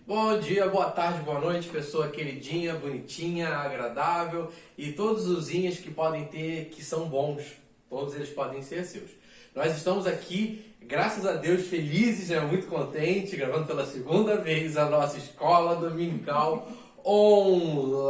Bom dia, boa tarde, boa noite, pessoa queridinha, bonitinha, agradável e todos os inhas que podem ter que são bons, todos eles podem ser seus. Nós estamos aqui, graças a Deus, felizes, muito contentes, gravando pela segunda vez a nossa escola dominical online.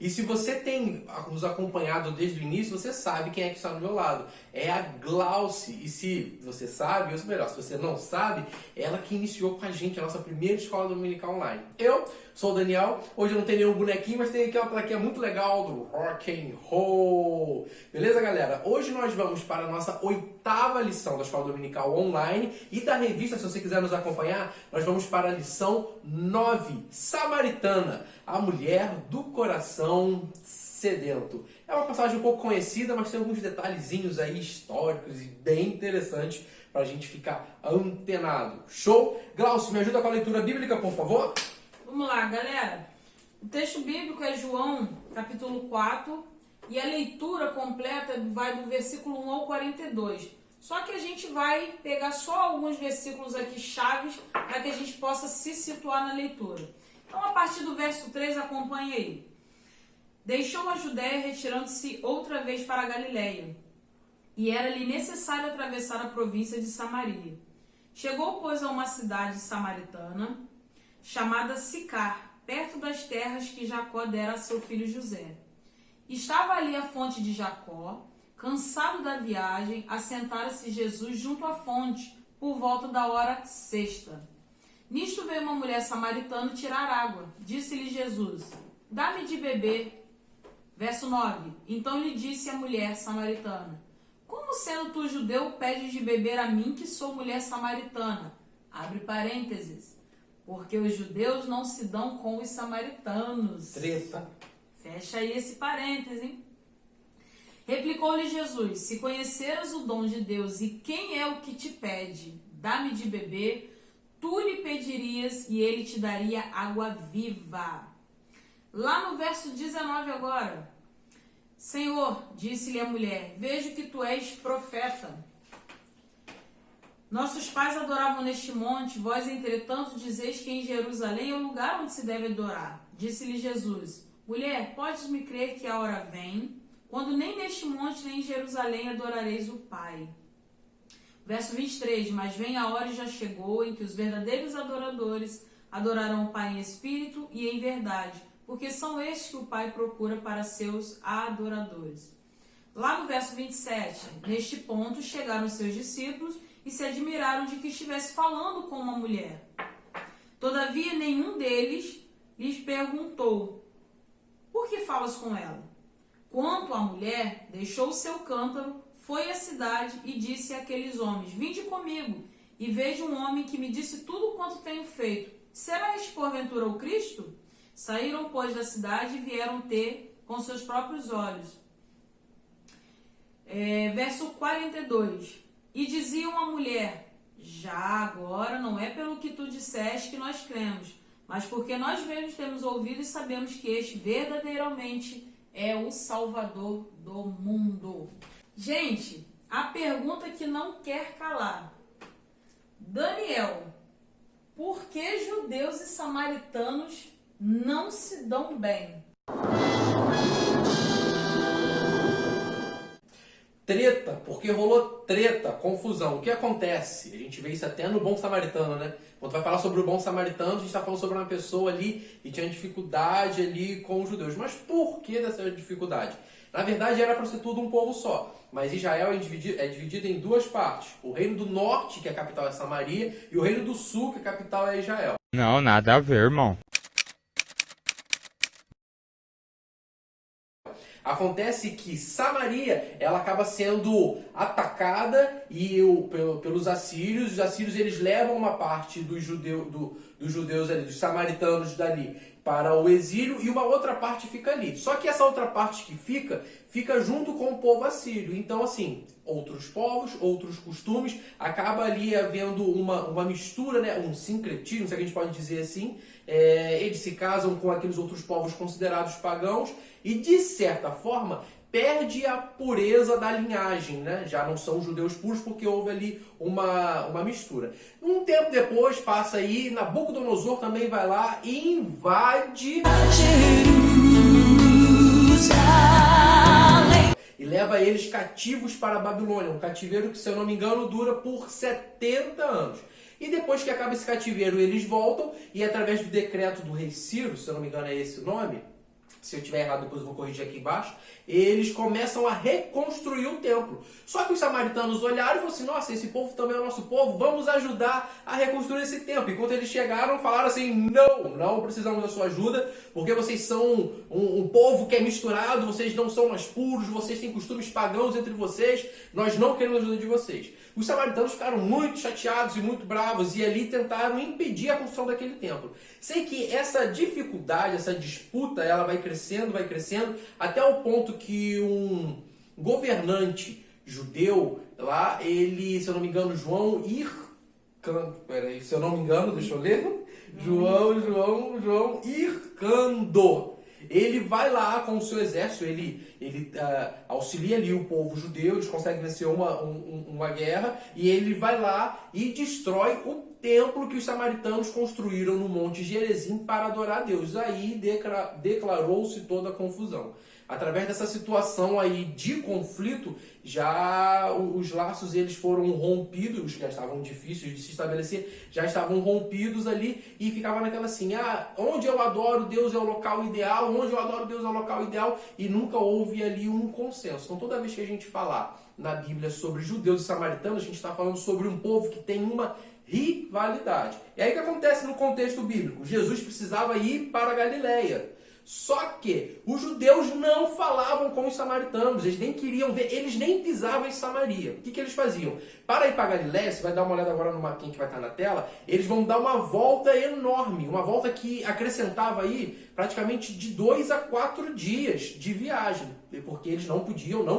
E se você tem nos acompanhado desde o início, você sabe quem é que está do meu lado. É a Glauce. E se você sabe, ou melhor, se você não sabe, ela que iniciou com a gente a nossa primeira escola dominical online. Eu sou o Daniel. Hoje eu não tenho nenhum bonequinho, mas tem aqui uma plaquinha muito legal do Rock and Roll. Beleza, galera? Hoje nós vamos para a nossa 8ª lição da escola dominical online e da revista, se você quiser nos acompanhar, nós vamos para a lição 9, Samaritana, a mulher do coração sedento. É uma passagem um pouco conhecida, mas tem alguns detalhezinhos aí históricos e bem interessantes para a gente ficar antenado. Show? Glaucio, me ajuda com a leitura bíblica, por favor? Vamos lá, galera. O texto bíblico é João, capítulo 4, e a leitura completa vai do versículo 1 ao 42. Só que a gente vai pegar só alguns versículos aqui chaves para que a gente possa se situar na leitura. Então, a partir do verso 3, acompanhe aí. Deixou a Judéia, retirando-se outra vez para a Galiléia, e era-lhe necessário atravessar a província de Samaria. Chegou, pois, a uma cidade samaritana, chamada Sicar, perto das terras que Jacó dera a seu filho José. Estava ali a fonte de Jacó. Cansado da viagem, assentara-se Jesus junto à fonte, por volta da hora sexta. Nisto veio uma mulher samaritana tirar água. Disse-lhe Jesus: dá-me de beber. Verso 9. Então lhe disse a mulher samaritana: como sendo tu judeu, pedes de beber a mim, que sou mulher samaritana? Abre parênteses. Porque os judeus não se dão com os samaritanos. Treta. Fecha aí esse parênteses, hein? Replicou-lhe Jesus: se conheceras o dom de Deus e quem é o que te pede, dá-me de beber, tu lhe pedirias e ele te daria água viva. Lá no verso 19 agora. Senhor, disse-lhe a mulher, vejo que tu és profeta. Nossos pais adoravam neste monte, vós, entretanto, dizeis que em Jerusalém é o lugar onde se deve adorar. Disse-lhe Jesus: mulher, podes-me crer que a hora vem, quando nem neste monte nem em Jerusalém adorareis o Pai. Verso 23, mas vem a hora e já chegou em que os verdadeiros adoradores adorarão o Pai em espírito e em verdade, porque são estes que o Pai procura para seus adoradores. Lá no verso 27, neste ponto chegaram os seus discípulos e se admiraram de que estivesse falando com uma mulher. Todavia nenhum deles lhes perguntou: por que falas com ela? Quanto à mulher, deixou o seu cântaro, foi à cidade e disse àqueles homens: vinde comigo, e vejo um homem que me disse tudo quanto tenho feito. Será este porventura o Cristo? Saíram, pois, da cidade e vieram ter com seus próprios olhos. Verso 42. E diziam à mulher: já agora não é pelo que tu disseste que nós cremos, mas porque nós mesmos temos ouvido e sabemos que este verdadeiramente é o Salvador do mundo. Gente, a pergunta que não quer calar. Daniel, por que judeus e samaritanos não se dão bem? Treta, porque rolou treta, confusão. O que acontece? A gente vê isso até no Bom Samaritano, né? Quando vai falar sobre o Bom Samaritano, a gente está falando sobre uma pessoa ali que tinha dificuldade ali com os judeus. Mas por que dessa dificuldade? Na verdade, era para ser tudo um povo só. Mas Israel é dividido em duas partes. O reino do norte, que a capital é Samaria, e o reino do sul, que a capital é Israel. Não, nada a ver, irmão. Acontece que Samaria, ela acaba sendo atacada pelos assírios. Os assírios, eles levam uma parte dos judeus ali, dos samaritanos dali, para o exílio, e uma outra parte fica ali. Só que essa outra parte que fica junto com o povo assírio. Então, assim, outros povos, outros costumes, acaba ali havendo uma mistura, né, um sincretismo, se a gente pode dizer assim. Eles se casam com aqueles outros povos considerados pagãos e, de certa forma, perde a pureza da linhagem, né? Já não são judeus puros porque houve ali uma mistura. Um tempo depois, passa aí, Nabucodonosor também vai lá e invade e leva eles cativos para a Babilônia, um cativeiro que, se eu não me engano, dura por 70 anos. E depois que acaba esse cativeiro, eles voltam e, através do decreto do rei Ciro, se eu não me engano é esse o nome, se eu tiver errado depois eu vou corrigir aqui embaixo, eles começam a reconstruir o templo. Só que os samaritanos olharam e falaram assim, nossa, esse povo também é o nosso povo, vamos ajudar a reconstruir esse templo. Enquanto eles chegaram, falaram assim, não precisamos da sua ajuda, porque vocês são um povo que é misturado, vocês não são mais puros, vocês têm costumes pagãos entre vocês, nós não queremos a ajuda de vocês. Os samaritanos ficaram muito chateados e muito bravos e ali tentaram impedir a construção daquele templo. Sei que essa dificuldade, essa disputa, ela vai crescendo, até o ponto que um governante judeu lá, ele, se eu não me engano, se eu não me engano, deixa eu ler, João Hircando. Ele vai lá com o seu exército, ele auxilia ali o povo judeu, eles conseguem vencer uma guerra, e ele vai lá e destrói o templo que os samaritanos construíram no Monte Gerizim para adorar a Deus. Aí declarou-se toda a confusão. Através dessa situação aí de conflito, já os laços eles foram rompidos, os que já estavam difíceis de se estabelecer, já estavam rompidos ali e ficava naquela assim, onde eu adoro Deus é o local ideal, onde eu adoro Deus é o local ideal, e nunca houve ali um consenso. Então toda vez que a gente falar na Bíblia sobre judeus e samaritanos, a gente está falando sobre um povo que tem uma rivalidade. E aí o que acontece no contexto bíblico? Jesus precisava ir para a Galileia. Só que os judeus não falavam com os samaritanos, eles nem queriam ver, eles nem pisavam em Samaria. O que eles faziam? Para ir para Galiléia, você vai dar uma olhada agora no mapinha que vai estar na tela, eles vão dar uma volta enorme, uma volta que acrescentava aí praticamente de 2 a 4 dias de viagem, porque eles não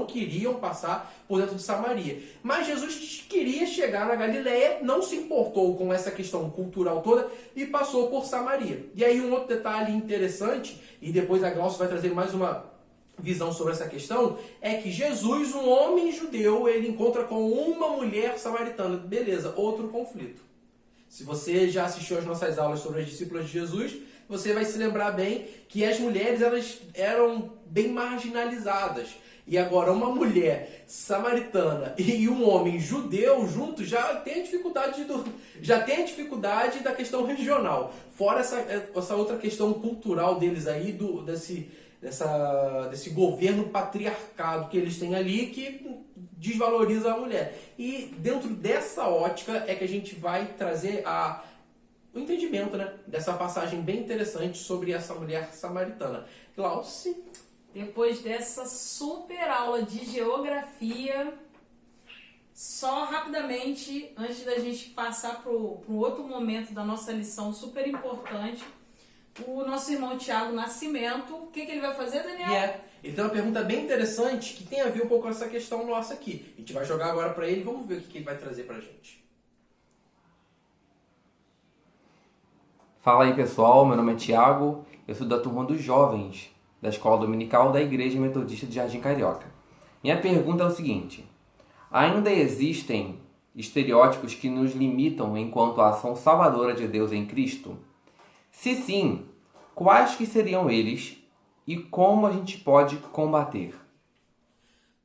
queriam passar por dentro de Samaria. Mas Jesus queria chegar na Galiléia, não se importou com essa questão cultural toda e passou por Samaria. E aí um outro detalhe interessante, e depois a Glaucia vai trazer mais uma visão sobre essa questão, é que Jesus, um homem judeu, ele encontra com uma mulher samaritana. Beleza, outro conflito. Se você já assistiu às nossas aulas sobre as discípulas de Jesus, você vai se lembrar bem que as mulheres elas eram bem marginalizadas. E agora uma mulher samaritana e um homem judeu juntos já tem a dificuldade da questão regional. Fora essa outra questão cultural deles aí, desse governo patriarcado que eles têm ali, que desvaloriza a mulher. E dentro dessa ótica é que a gente vai trazer o entendimento, né, dessa passagem bem interessante sobre essa mulher samaritana. Glaucia, depois dessa super aula de geografia, só rapidamente, antes da gente passar para um outro momento da nossa lição super importante, o nosso irmão Tiago Nascimento, o que ele vai fazer, Daniel? Ele tem uma pergunta bem interessante que tem a ver um pouco com essa questão nossa aqui. A gente vai jogar agora para ele e vamos ver o que ele vai trazer para a gente. Fala aí pessoal, meu nome é Tiago, eu sou da turma dos jovens da Escola Dominical da Igreja Metodista de Jardim Carioca. Minha pergunta é o seguinte: ainda existem estereótipos que nos limitam enquanto à ação salvadora de Deus em Cristo? Se sim, quais que seriam eles e como a gente pode combater?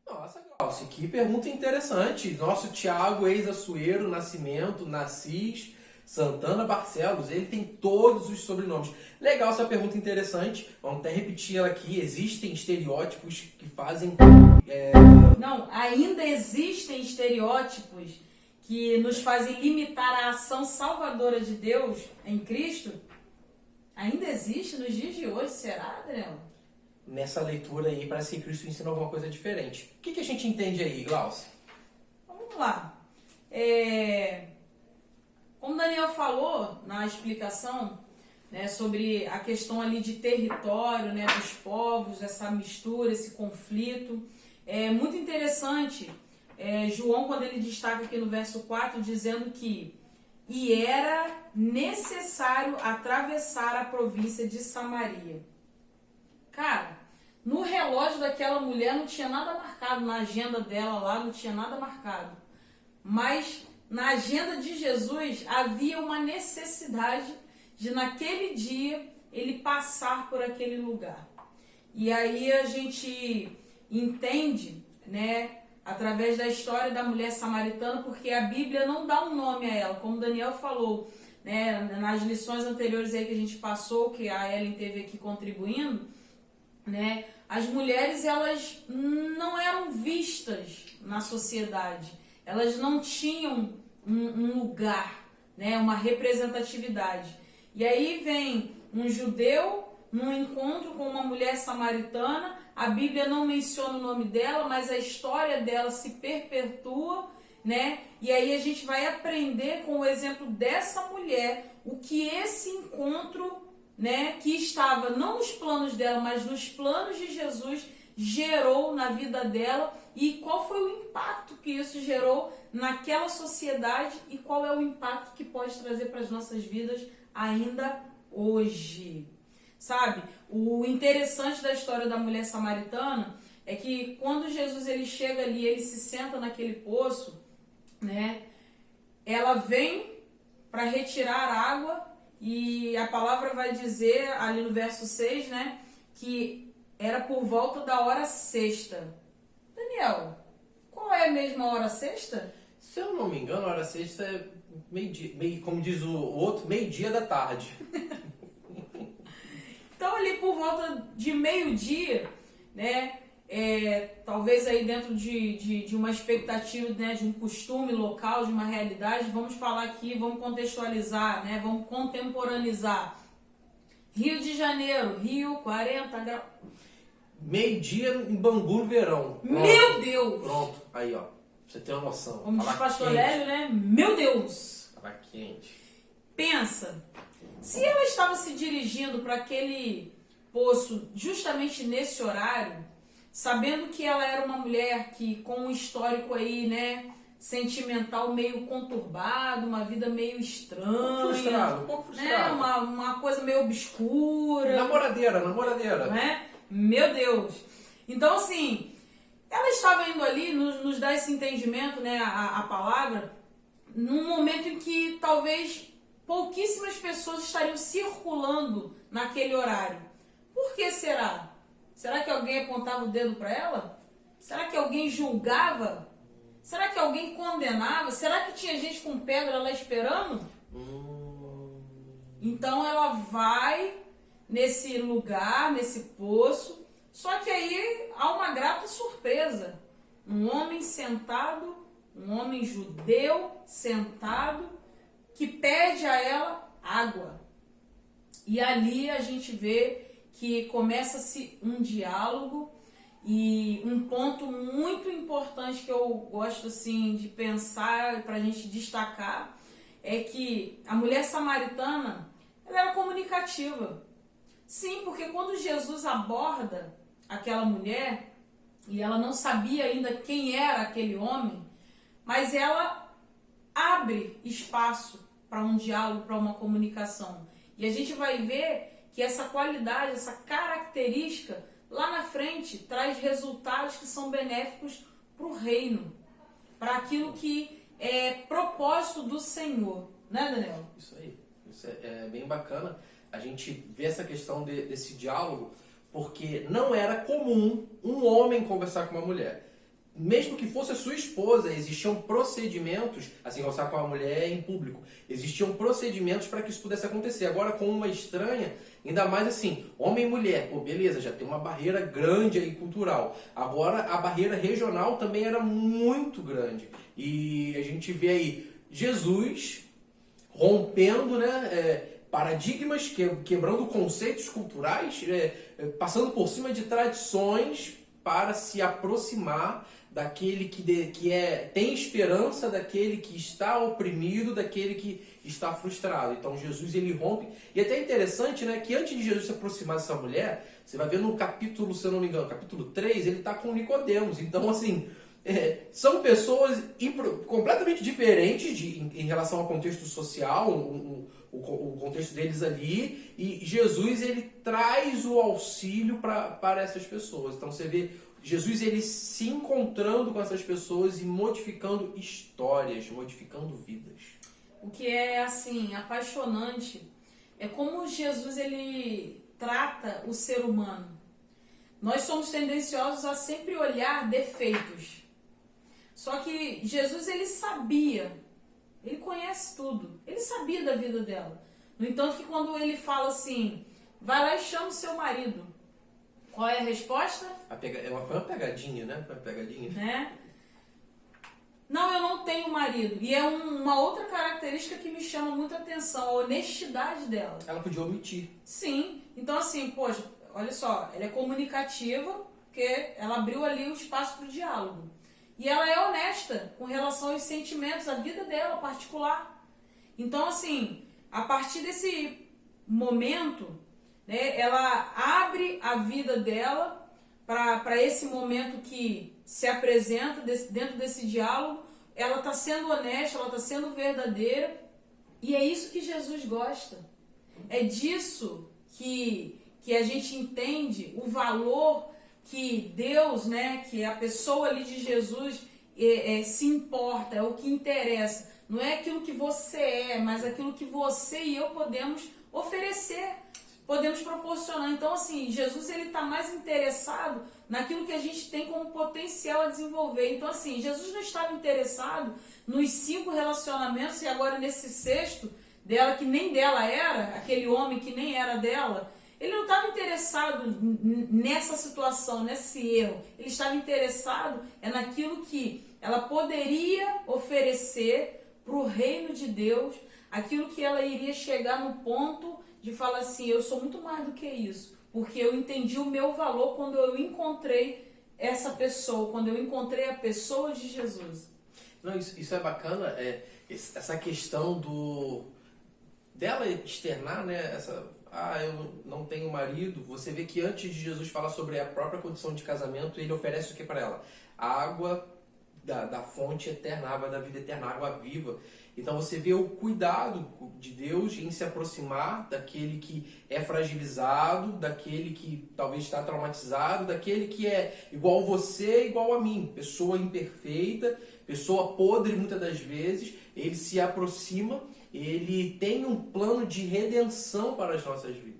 Nossa, Glaucia, que pergunta interessante. Nosso Tiago, ex-Açoeiro, Nascimento, Nassis, Santana Barcelos, ele tem todos os sobrenomes. Legal essa pergunta interessante. Vamos até repetir ela aqui. Existem estereótipos que fazem... Não, ainda existem estereótipos que nos fazem limitar a ação salvadora de Deus em Cristo? Ainda existe nos dias de hoje, será, Adriano? Nessa leitura aí, parece que Cristo ensina alguma coisa diferente. O que a gente entende aí, Glaucia? Vamos lá. Como o Daniel falou na explicação, né, sobre a questão ali de território, né, dos povos, essa mistura, esse conflito, é muito interessante, João, quando ele destaca aqui no verso 4, dizendo que era necessário atravessar a província de Samaria. Cara, No relógio daquela mulher não tinha nada marcado, na agenda dela lá não tinha nada marcado. Mas na agenda de Jesus havia uma necessidade de naquele dia ele passar por aquele lugar. E aí a gente entende, né, através da história da mulher samaritana, porque a Bíblia não dá um nome a ela, como o Daniel falou, né, nas lições anteriores aí que a gente passou, que a Ellen teve aqui contribuindo, né, as mulheres elas não eram vistas na sociedade, elas não tinham um lugar, né, uma representatividade. E aí vem um judeu num encontro com uma mulher samaritana, a Bíblia não menciona o nome dela, mas a história dela se perpetua, né? E aí a gente vai aprender com o exemplo dessa mulher o que esse encontro, né, que estava não nos planos dela, mas nos planos de Jesus, gerou na vida dela e qual foi o impacto que isso gerou naquela sociedade e qual é o impacto que pode trazer para as nossas vidas ainda hoje. Sabe, o interessante da história da mulher samaritana é que quando Jesus ele chega ali, ele se senta naquele poço, né? Ela vem para retirar água e a palavra vai dizer ali no verso 6, né, que era por volta da hora sexta. Daniel, qual é mesmo a hora sexta? Se eu não me engano, a hora sexta é como diz o outro, meio-dia da tarde. Então ali por volta de meio-dia, né, talvez aí dentro de uma expectativa, né, de um costume local, de uma realidade, vamos falar aqui, vamos contextualizar, né, vamos contemporaneizar. Rio de Janeiro, Rio, 40 graus. Meio-dia em Bangu no verão. Pronto. Meu Deus! Pronto, aí ó, pra você ter uma noção. Como diz Tava o pastor quente. Lélio, né? Meu Deus! Tava quente. Pensa, se ela estava se dirigindo para aquele poço justamente nesse horário, sabendo que ela era uma mulher que com um histórico aí, né, sentimental meio conturbado, uma vida meio estranha, Um pouco né, frustrado. uma coisa meio obscura, Namoradeira. né? Meu Deus! Então assim, ela estava indo ali, nos dá esse entendimento, né, a palavra, num momento em que talvez pouquíssimas pessoas estariam circulando naquele horário. Por que será? Será que alguém apontava o dedo para ela? Será que alguém julgava? Será que alguém condenava? Será que tinha gente com pedra lá esperando? Então ela vai nesse lugar, nesse poço, só que aí há uma grata surpresa. Um homem sentado, um homem judeu sentado, que pede a ela água. E ali a gente vê que começa-se um diálogo e um ponto muito importante que eu gosto assim de pensar para a gente destacar é que a mulher samaritana ela era comunicativa. Sim, porque quando Jesus aborda aquela mulher e ela não sabia ainda quem era aquele homem, mas ela abre espaço para um diálogo, para uma comunicação. E a gente vai ver que essa qualidade, essa característica, lá na frente, traz resultados que são benéficos para o reino, para aquilo que é propósito do Senhor. Né, Daniel? Isso aí. Isso é bem bacana. A gente vê essa questão desse diálogo, porque não era comum um homem conversar com uma mulher. Mesmo que fosse a sua esposa, existiam procedimentos, assim, conversar com uma mulher em público, existiam procedimentos para que isso pudesse acontecer. Agora, com uma estranha, ainda mais assim, homem e mulher, pô, beleza, já tem uma barreira grande aí cultural. Agora, a barreira regional também era muito grande. E a gente vê aí Jesus rompendo, né, paradigmas, quebrando conceitos culturais, passando por cima de tradições para se aproximar daquele que tem esperança, daquele que está oprimido, daquele que está frustrado. Então Jesus ele rompe. E até interessante, né, que antes de Jesus se aproximar dessa mulher, você vai ver no capítulo, se eu não me engano, capítulo 3, ele está com Nicodemos. Então assim, são pessoas completamente diferentes em relação ao contexto social, o contexto deles ali, e Jesus ele traz o auxílio para essas pessoas. Então você vê Jesus ele se encontrando com essas pessoas e modificando histórias, modificando vidas. O que é assim apaixonante é como Jesus ele trata o ser humano. Nós somos tendenciosos a sempre olhar defeitos. Só que Jesus ele sabia, ele conhece tudo, ele sabia da vida dela. No entanto que quando ele fala assim, vai lá e chama o seu marido. Qual é a resposta? Foi uma pegadinha, né? Foi uma pegadinha. Né? Não, eu não tenho marido. E é uma outra característica que me chama muita atenção, a honestidade dela. Ela podia omitir. Sim. Então assim, poxa, olha só, ela é comunicativa, porque ela abriu ali o espaço para o diálogo. E ela é honesta com relação aos sentimentos, à vida dela particular. Então assim, a partir desse momento, né, ela abre a vida dela para esse momento que se apresenta dentro desse diálogo. Ela está sendo honesta, ela está sendo verdadeira, e é isso que Jesus gosta. É disso que a gente entende o valor que Deus, né, que a pessoa ali de Jesus se importa, é o que interessa. Não é aquilo que você é, mas aquilo que você e eu podemos oferecer, podemos proporcionar. Então, assim, Jesus ele está mais interessado naquilo que a gente tem como potencial a desenvolver. Então, assim, Jesus não estava interessado nos 5 relacionamentos e agora nesse 6º dela, que nem dela era, aquele homem que nem era dela. Ele não estava interessado nessa situação, nesse erro. Ele estava interessado naquilo que ela poderia oferecer para o reino de Deus, aquilo que ela iria chegar no ponto de falar assim, eu sou muito mais do que isso, porque eu entendi o meu valor quando eu encontrei essa pessoa, quando eu encontrei a pessoa de Jesus. Não, isso é bacana, essa questão dela externar, né, eu não tenho marido. Você vê que antes de Jesus falar sobre a própria condição de casamento, ele oferece o que para ela? A água da fonte eterna, a água da vida eterna, a água viva. Então você vê o cuidado de Deus em se aproximar daquele que é fragilizado, daquele que talvez está traumatizado, daquele que é igual a você, igual a mim, pessoa imperfeita, pessoa podre muitas das vezes. Ele se aproxima, ele tem um plano de redenção para as nossas vidas.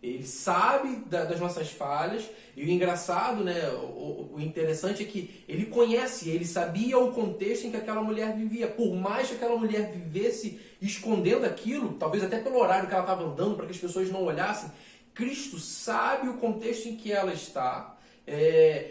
Ele sabe das nossas falhas, e o engraçado, né, o interessante é que ele conhece, ele sabia o contexto em que aquela mulher vivia. Por mais que aquela mulher vivesse escondendo aquilo, talvez até pelo horário que ela estava andando, para que as pessoas não olhassem, Cristo sabe o contexto em que ela está.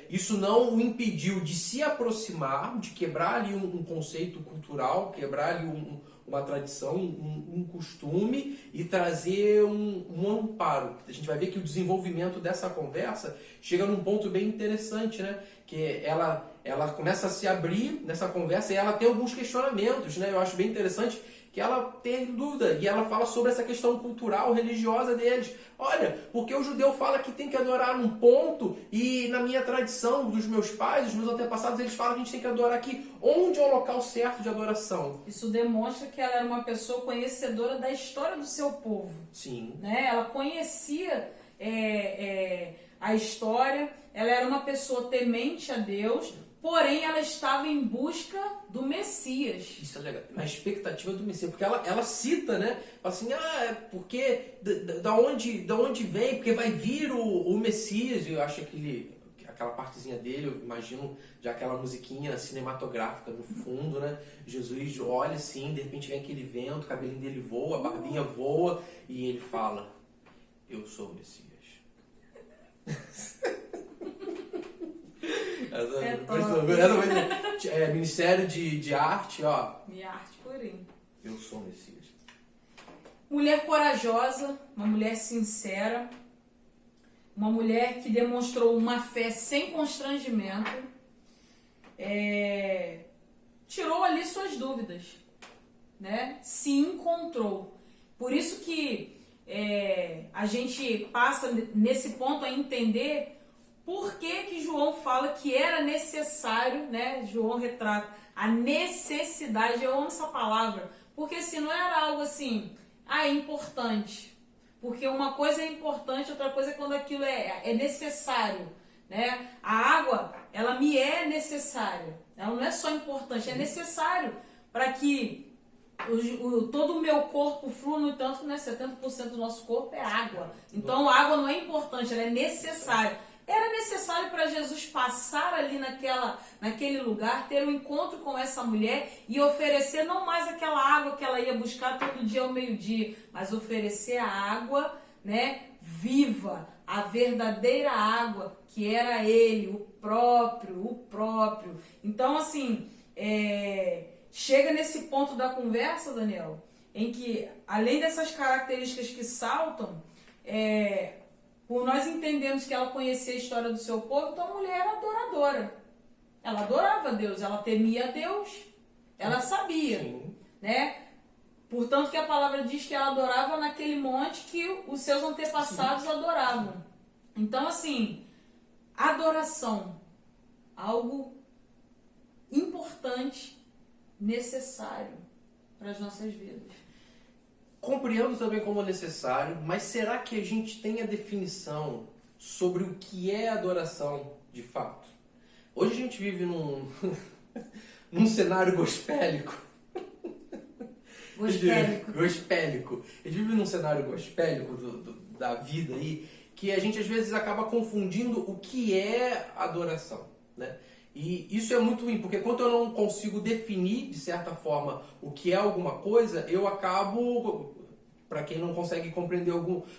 Isso não o impediu de se aproximar, de quebrar ali um conceito cultural, quebrar ali uma tradição, um costume, e trazer um amparo. A gente vai ver que o desenvolvimento dessa conversa chega num ponto bem interessante, né? Que ela começa a se abrir nessa conversa e ela tem alguns questionamentos, né? Eu acho bem interessante que ela tem dúvida, e ela fala sobre essa questão cultural, religiosa deles. Olha, porque o judeu fala que tem que adorar num ponto, e na minha tradição, dos meus pais, dos meus antepassados, eles falam que a gente tem que adorar aqui. Onde é o local certo de adoração? Isso demonstra que ela era uma pessoa conhecedora da história do seu povo. Sim. Né? Ela conhecia a história, ela era uma pessoa temente a Deus, porém ela estava em busca do Messias. Isso é legal, na expectativa do Messias, porque ela cita, né? Fala assim, porque da onde vem? Porque vai vir o Messias. Eu acho aquela partezinha dele, eu imagino já aquela musiquinha cinematográfica no fundo, né? Jesus olha assim, de repente vem aquele vento, o cabelinho dele voa, a barbinha voa, e ele fala, eu sou o Messias. Ministério de arte, ó. E arte purinha. Eu sou o Messias. Mulher corajosa, uma mulher sincera, uma mulher que demonstrou uma fé sem constrangimento, tirou ali suas dúvidas, né? Se encontrou. Por isso que a gente passa nesse ponto a entender Por que que João fala que era necessário, né? João retrata a necessidade, eu amo essa palavra, porque assim, não era algo assim, é importante. Porque uma coisa é importante, outra coisa é quando aquilo é necessário, né? A água, ela me é necessária. Ela não é só importante, é necessário para que todo o meu corpo flua, no entanto que, né, 70% do nosso corpo é água. Então a água não é importante, ela é necessária. Era necessário para Jesus passar ali naquele lugar, ter um encontro com essa mulher e oferecer não mais aquela água que ela ia buscar todo dia ao meio-dia, mas oferecer a água, né, viva, a verdadeira água, que era ele, o próprio. Então, assim, chega nesse ponto da conversa, Daniel, em que, além dessas características que saltam, por nós entendemos que ela conhecia a história do seu povo, então a mulher era adoradora. Ela adorava a Deus, ela temia a Deus, ela sabia, Sim. né? Portanto que a palavra diz que ela adorava naquele monte que os seus antepassados adoravam. Então, assim, adoração, algo importante, necessário para as nossas vidas. Compreendo também como necessário, mas será que a gente tem a definição sobre o que é adoração de fato? Hoje a gente vive num cenário gospélico. Gospélico. A gente vive num cenário gospélico da vida aí, que a gente às vezes acaba confundindo o que é adoração, né? E isso é muito ruim, porque quando eu não consigo definir, de certa forma, o que é alguma coisa, eu acabo, para quem não consegue compreender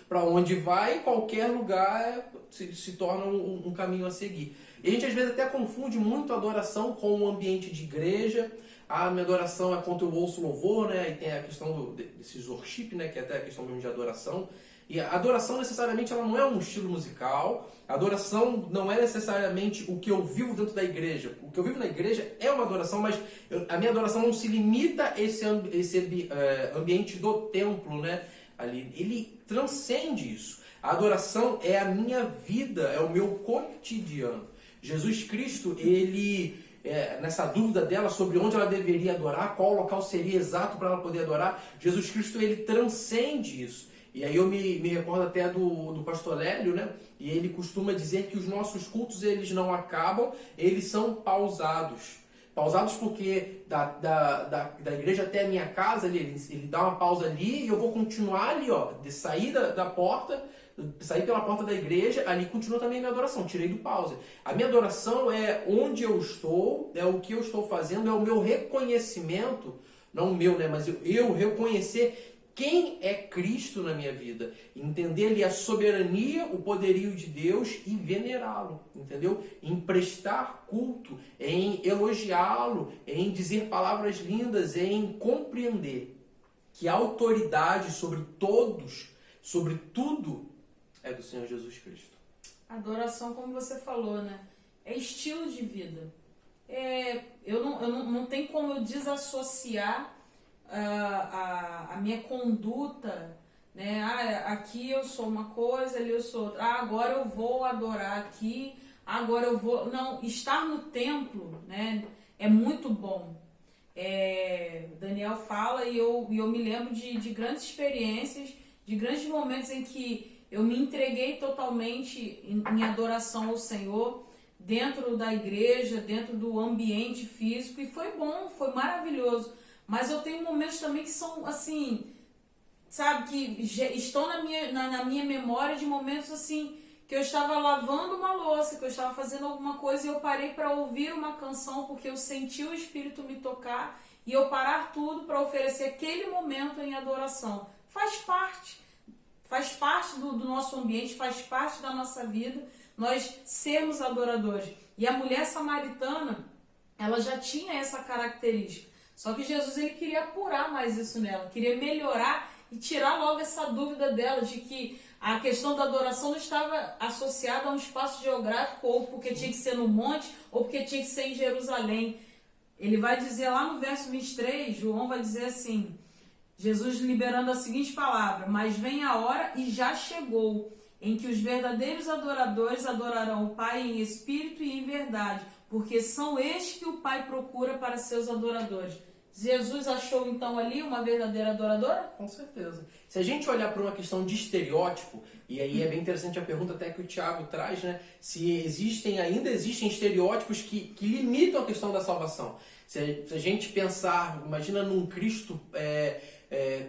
para onde vai, qualquer lugar se torna um caminho a seguir. E a gente às vezes até confunde muito a adoração com o ambiente de igreja. A minha adoração é quando eu ouço louvor, né? E tem a questão desses worship, né? Que é até a questão mesmo de adoração. E a adoração, necessariamente, ela não é um estilo musical. A adoração não é necessariamente o que eu vivo dentro da igreja. O que eu vivo na igreja é uma adoração, mas a minha adoração não se limita a esse ambiente do templo, né? Ali. Ele transcende isso. A adoração é a minha vida, é o meu cotidiano. Jesus Cristo, ele... nessa dúvida dela sobre onde ela deveria adorar, qual local seria exato para ela poder adorar, Jesus Cristo, ele transcende isso. E aí eu me recordo até do pastor Lélio, né? E ele costuma dizer que os nossos cultos, eles não acabam, eles são pausados. Pausados porque da igreja até a minha casa, ele dá uma pausa ali e eu vou continuar ali, ó, de sair da porta, sair pela porta da igreja, ali continua também a minha adoração, tirei do pause. A minha adoração é onde eu estou, é o que eu estou fazendo, é o meu reconhecimento, não o meu, né, mas eu reconhecer quem é Cristo na minha vida, entender ali a soberania, o poderio de Deus e venerá-lo, entendeu? Em prestar culto, em elogiá-lo, em dizer palavras lindas, em compreender que a autoridade sobre todos, sobre tudo, é do Senhor Jesus Cristo. Adoração, como você falou, né? É estilo de vida. Eu não tem como eu desassociar a minha conduta, né? Aqui eu sou uma coisa, ali eu sou outra. Agora eu vou adorar aqui, agora eu vou... Não, estar no templo, né, é muito bom. Daniel fala e eu me lembro de grandes experiências, de grandes momentos em que eu me entreguei totalmente em adoração ao Senhor, dentro da igreja, dentro do ambiente físico, e foi bom, foi maravilhoso. Mas eu tenho momentos também que são assim, sabe, que estão na minha memória de momentos assim, que eu estava lavando uma louça, que eu estava fazendo alguma coisa e eu parei para ouvir uma canção porque eu senti o Espírito me tocar e eu parar tudo para oferecer aquele momento em adoração. Faz parte do nosso ambiente, faz parte da nossa vida, nós sermos adoradores. E a mulher samaritana, ela já tinha essa característica. Só que Jesus, ele queria apurar mais isso nela, queria melhorar e tirar logo essa dúvida dela de que a questão da adoração não estava associada a um espaço geográfico, ou porque tinha que ser no monte, ou porque tinha que ser em Jerusalém. Ele vai dizer lá no verso 23, João vai dizer assim, Jesus liberando a seguinte palavra: mas vem a hora e já chegou, em que os verdadeiros adoradores adorarão o Pai em espírito e em verdade, porque são estes que o Pai procura para seus adoradores. Jesus achou então ali uma verdadeira adoradora? Com certeza. Se a gente olhar para uma questão de estereótipo, e aí é bem interessante a pergunta até que o Tiago traz, né? Se ainda existem estereótipos que limitam a questão da salvação. Se a gente pensar, imagina num Cristo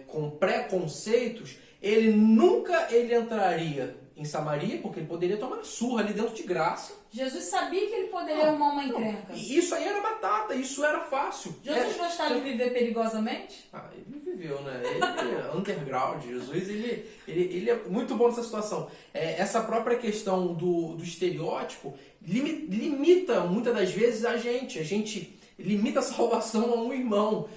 com preconceitos, ele nunca entraria em Samaria, porque ele poderia tomar surra ali dentro de graça. Jesus sabia que ele poderia arrumar uma encrenca. Isso aí era batata, isso era fácil. Jesus gostava de viver perigosamente? Ele viveu, né? Ele é underground. Jesus, ele é muito bom nessa situação. Essa própria questão do estereótipo limita muitas das vezes a gente. A gente limita a salvação a um irmão.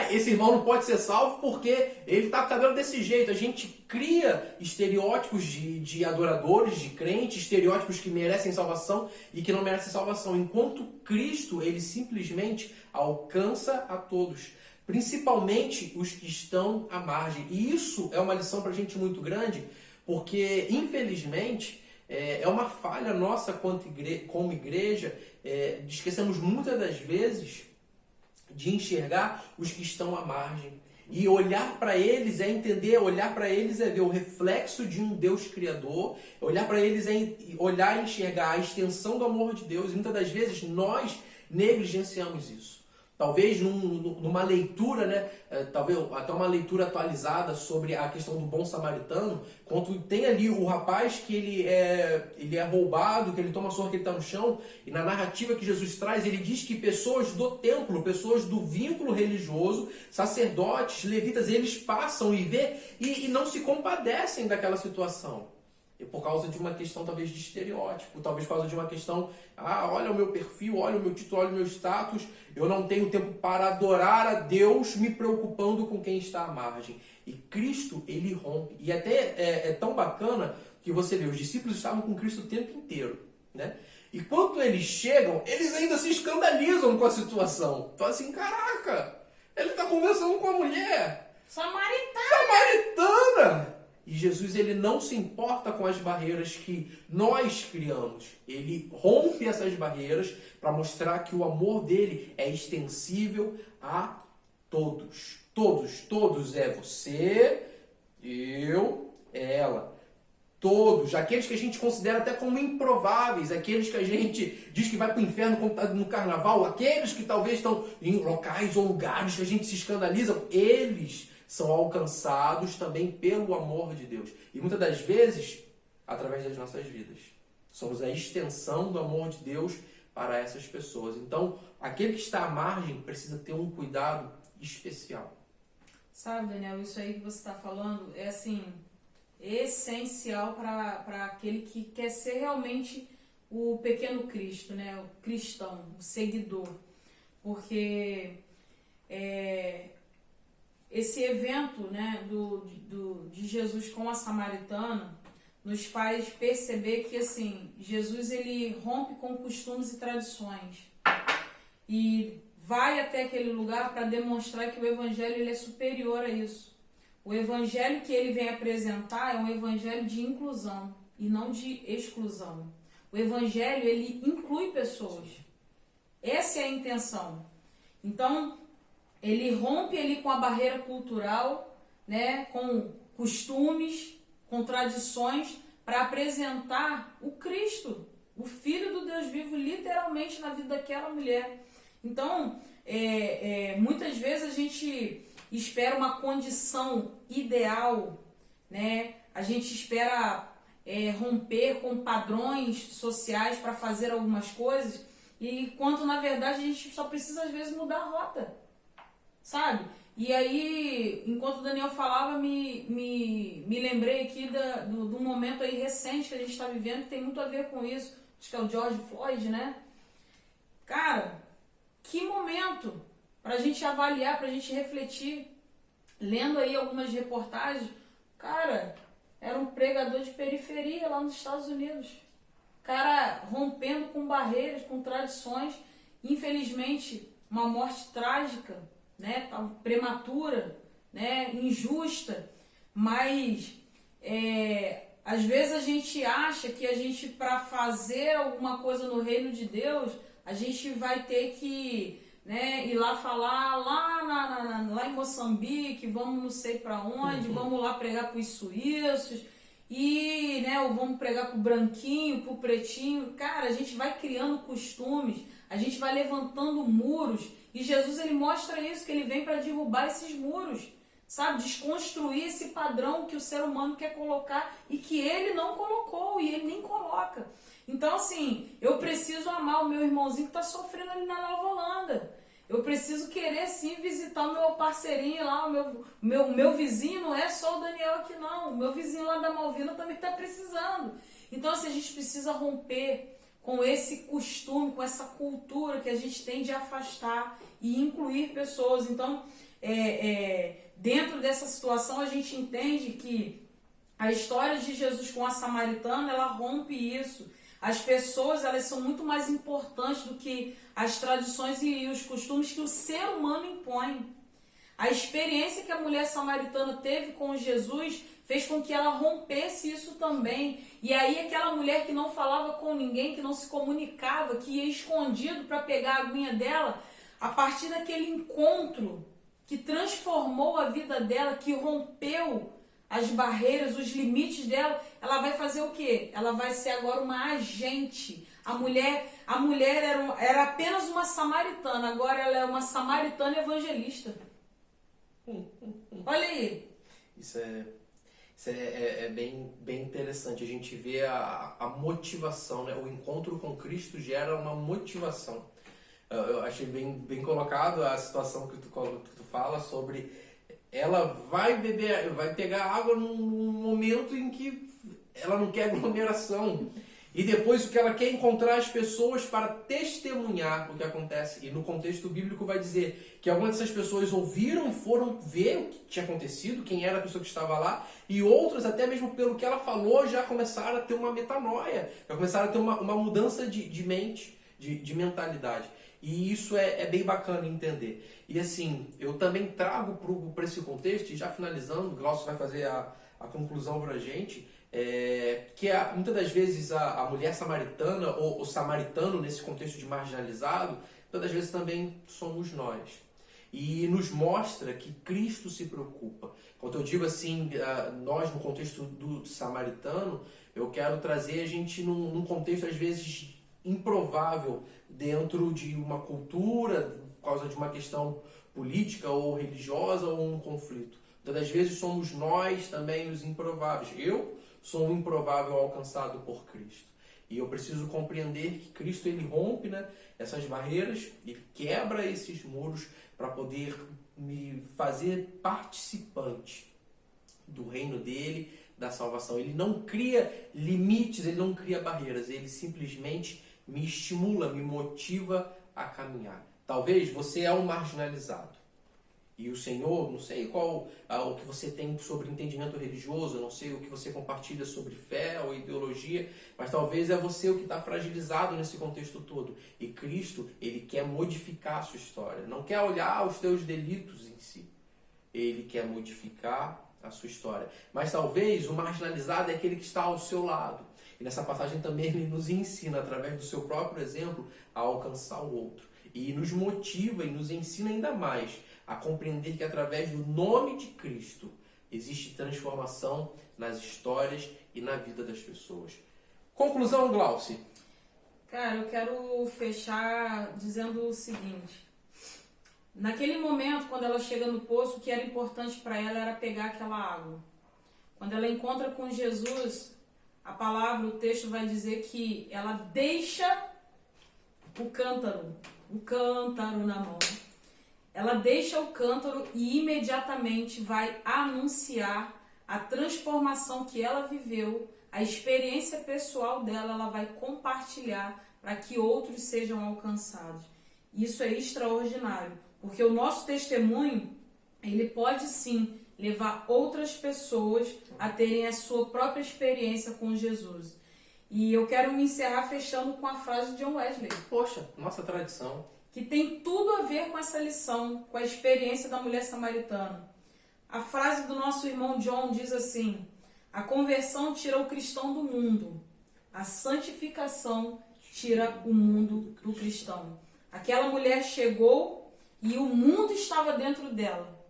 Esse irmão não pode ser salvo porque ele está com o cabelo desse jeito. A gente cria estereótipos de adoradores, de crentes, estereótipos que merecem salvação e que não merecem salvação. Enquanto Cristo, ele simplesmente alcança a todos, principalmente os que estão à margem. E isso é uma lição para a gente muito grande, porque, infelizmente, é uma falha nossa como igreja, de esquecemos muitas das vezes de enxergar os que estão à margem. E olhar para eles é entender, olhar para eles é ver o reflexo de um Deus criador, olhar para eles é olhar e enxergar a extensão do amor de Deus. E muitas das vezes nós negligenciamos isso. Talvez numa leitura, né, talvez até uma leitura atualizada sobre a questão do bom samaritano, quando tem ali o rapaz que ele é roubado, que ele toma surra, que ele está no chão, e na narrativa que Jesus traz, ele diz que pessoas do templo, pessoas do vínculo religioso, sacerdotes, levitas, eles passam e vê e não se compadecem daquela situação. Por causa de uma questão talvez de estereótipo, talvez por causa de uma questão, olha o meu perfil, olha o meu título, olha o meu status, eu não tenho tempo para adorar a Deus me preocupando com quem está à margem. E Cristo, ele rompe. E até é tão bacana que você vê, os discípulos estavam com Cristo o tempo inteiro, né? E quando eles chegam, eles ainda se escandalizam com a situação. Falam assim, caraca, ele está conversando com a mulher samaritana! E Jesus, ele não se importa com as barreiras que nós criamos. Ele rompe essas barreiras para mostrar que o amor dele é extensível a todos. Todos. Todos é você, eu, ela. Todos. Aqueles que a gente considera até como improváveis. Aqueles que a gente diz que vai para o inferno quando está no carnaval. Aqueles que talvez estão em locais ou lugares que a gente se escandaliza. Eles são alcançados também pelo amor de Deus. E muitas das vezes, através das nossas vidas. Somos a extensão do amor de Deus para essas pessoas. Então, aquele que está à margem precisa ter um cuidado especial. Sabe, Daniel, isso aí que você está falando é assim, essencial para aquele que quer ser realmente o pequeno Cristo, né? O cristão, o seguidor. Porque esse evento, né, de Jesus com a samaritana nos faz perceber que assim, Jesus ele rompe com costumes e tradições e vai até aquele lugar para demonstrar que o evangelho ele é superior a isso. O evangelho que ele vem apresentar é um evangelho de inclusão e não de exclusão. O evangelho ele inclui pessoas. Essa é a intenção. Então, ele rompe ali com a barreira cultural, né, com costumes, com tradições, para apresentar o Cristo, o Filho do Deus vivo, literalmente na vida daquela mulher. Então, muitas vezes a gente espera uma condição ideal, né? A gente espera romper com padrões sociais para fazer algumas coisas, e quando na verdade a gente só precisa às vezes mudar a rota. Sabe? E aí, enquanto o Daniel falava, me lembrei aqui do momento aí recente que a gente está vivendo, que tem muito a ver com isso. Acho que é o George Floyd, né? Cara, que momento para a gente avaliar, para a gente refletir. Lendo aí algumas reportagens, cara, era um pregador de periferia lá nos Estados Unidos. Cara, rompendo com barreiras, com tradições. Infelizmente, uma morte trágica, né, prematura, né, injusta, mas às vezes a gente acha que a gente, para fazer alguma coisa no reino de Deus, a gente vai ter que, né, ir lá falar lá em Moçambique, vamos não sei para onde, vamos lá pregar para os suíços, e, né, ou vamos pregar para o branquinho, para o pretinho. Cara, a gente vai criando costumes, a gente vai levantando muros, e Jesus, ele mostra isso, que ele vem para derrubar esses muros, sabe? Desconstruir esse padrão que o ser humano quer colocar e que ele não colocou e ele nem coloca. Então, assim, eu preciso amar o meu irmãozinho que está sofrendo ali na Nova Holanda. Eu preciso querer, sim, visitar o meu parceirinho lá, o meu vizinho. Não é só o Daniel aqui, não. O meu vizinho lá da Malvina também está precisando. Então, assim, a gente precisa romper com esse costume, com essa cultura que a gente tem de afastar e incluir pessoas. Então, dentro dessa situação, a gente entende que a história de Jesus com a samaritana, ela rompe isso. As pessoas, elas são muito mais importantes do que as tradições e os costumes que o ser humano impõe. A experiência que a mulher samaritana teve com Jesus fez com que ela rompesse isso também. E aí aquela mulher que não falava com ninguém, que não se comunicava, que ia escondido para pegar a aguinha dela, a partir daquele encontro que transformou a vida dela, que rompeu as barreiras, os limites dela, ela vai fazer o quê? Ela vai ser agora uma agente. A mulher era apenas uma samaritana, agora ela é uma samaritana evangelista. Olha aí. Isso é bem interessante. A gente vê a motivação, né? O encontro com Cristo gera uma motivação. Eu achei bem colocado a situação que tu fala sobre ela vai pegar água num momento em que ela não quer aglomeração. E depois o que ela quer é encontrar as pessoas para testemunhar o que acontece. E no contexto bíblico vai dizer que algumas dessas pessoas ouviram e foram ver o que tinha acontecido, quem era a pessoa que estava lá, e outras, até mesmo pelo que ela falou, já começaram a ter uma metanoia, já começaram a ter uma mudança de mente, de mentalidade. E isso é bem bacana entender. E assim, eu também trago para esse contexto, e já finalizando, o Glaucio vai fazer a conclusão para a gente, que muitas das vezes a mulher samaritana, ou o samaritano nesse contexto de marginalizado, muitas das vezes também somos nós. E nos mostra que Cristo se preocupa. Quando eu digo assim, nós no contexto do samaritano, eu quero trazer a gente num contexto às vezes improvável, dentro de uma cultura, por causa de uma questão política ou religiosa ou um conflito. Muitas das vezes somos nós também os improváveis. Eu sou um improvável alcançado por Cristo. E eu preciso compreender que Cristo, ele rompe, né, essas barreiras, ele quebra esses muros para poder me fazer participante do reino dele, da salvação. Ele não cria limites, ele não cria barreiras, ele simplesmente me estimula, me motiva a caminhar. Talvez você é um marginalizado. E o Senhor, não sei qual o que você tem sobre entendimento religioso, não sei o que você compartilha sobre fé ou ideologia, mas talvez é você o que está fragilizado nesse contexto todo. E Cristo, ele quer modificar a sua história, não quer olhar os teus delitos em si. Ele quer modificar a sua história. Mas talvez o marginalizado é aquele que está ao seu lado. E nessa passagem também ele nos ensina, através do seu próprio exemplo, a alcançar o outro. E nos motiva e nos ensina ainda mais a compreender que através do nome de Cristo existe transformação nas histórias e na vida das pessoas. Conclusão, Glauci. Cara, eu quero fechar dizendo o seguinte. Naquele momento, quando ela chega no poço, o que era importante para ela era pegar aquela água. Quando ela encontra com Jesus, a palavra, o texto vai dizer que ela deixa o cântaro na mão. Ela deixa o cântaro e imediatamente vai anunciar a transformação que ela viveu, a experiência pessoal dela, ela vai compartilhar para que outros sejam alcançados. Isso é extraordinário, porque o nosso testemunho, ele pode sim levar outras pessoas a terem a sua própria experiência com Jesus. E eu quero me encerrar fechando com a frase de John Wesley. Poxa, nossa tradição. Que tem tudo a ver com essa lição, com a experiência da mulher samaritana. A frase do nosso irmão John diz assim: A conversão tira o cristão do mundo. A santificação tira o mundo do cristão. Aquela mulher chegou e o mundo estava dentro dela.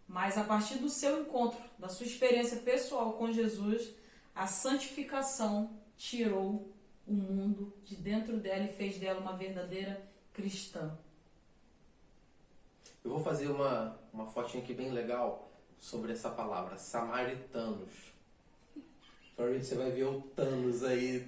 Mas a partir do seu encontro, da sua experiência pessoal com Jesus, a santificação tirou o mundo de dentro dela e fez dela uma verdadeira cristã. Eu vou fazer uma fotinha aqui bem legal sobre essa palavra, samaritanos. Provavelmente você vai ver o Thanos aí.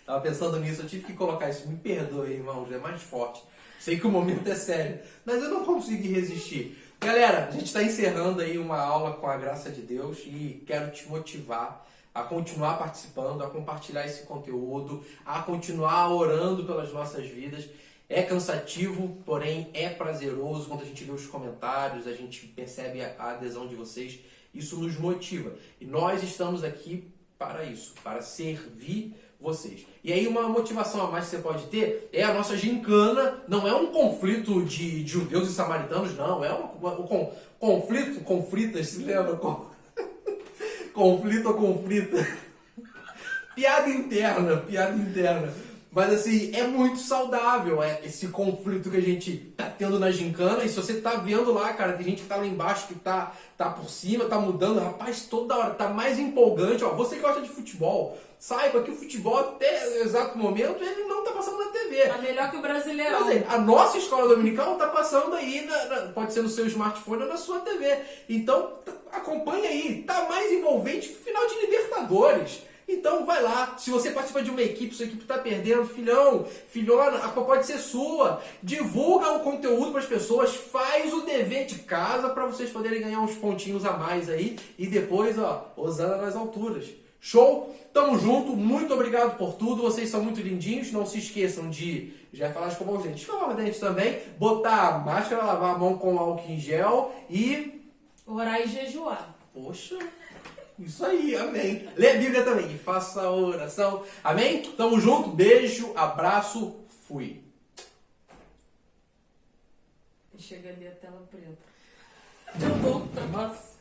Tava pensando nisso, eu tive que colocar isso. Me perdoe, irmãos, é mais forte. Sei que o momento é sério, mas eu não consegui resistir. Galera, a gente está encerrando aí uma aula com a graça de Deus e quero te motivar a continuar participando, a compartilhar esse conteúdo, a continuar orando pelas nossas vidas. É cansativo, porém é prazeroso. Quando a gente vê os comentários, a gente percebe a adesão de vocês. Isso nos motiva. E nós estamos aqui para isso, para servir vocês. E aí uma motivação a mais que você pode ter é a nossa gincana. Não é um conflito de judeus e samaritanos, não. É um conflitas, se lembra? Conflito ou conflita. Piada interna. Mas assim, é muito saudável esse conflito que a gente tá tendo na gincana. E se você tá vendo lá, cara, tem gente que tá lá embaixo, que tá por cima, tá mudando. Rapaz, toda hora tá mais empolgante. Ó, você que gosta de futebol, saiba que o futebol até o exato momento ele não tá passando na TV. Tá melhor que o Brasileirão. Mas, a nossa escola dominical tá passando aí, pode ser no seu smartphone ou na sua TV. Então, acompanha aí. Tá mais envolvente que o final de Libertadores. Então vai lá, se você participa de uma equipe, sua equipe está perdendo, filhão, filhona, a culpa pode ser sua. Divulga o conteúdo para as pessoas, faz o dever de casa para vocês poderem ganhar uns pontinhos a mais aí e depois, ó, Osana nas alturas. Show? Tamo junto, muito obrigado por tudo, vocês são muito lindinhos, não se esqueçam de, já ia falar de escovar os dentes, escovar os dentes também, botar a máscara, lavar a mão com álcool em gel e... orar e jejuar. Poxa... Isso aí, amém. Lê a Bíblia também e faça a oração. Amém? Tamo junto, beijo, abraço, fui. Chega ali a tela preta. Eu vou, nossa.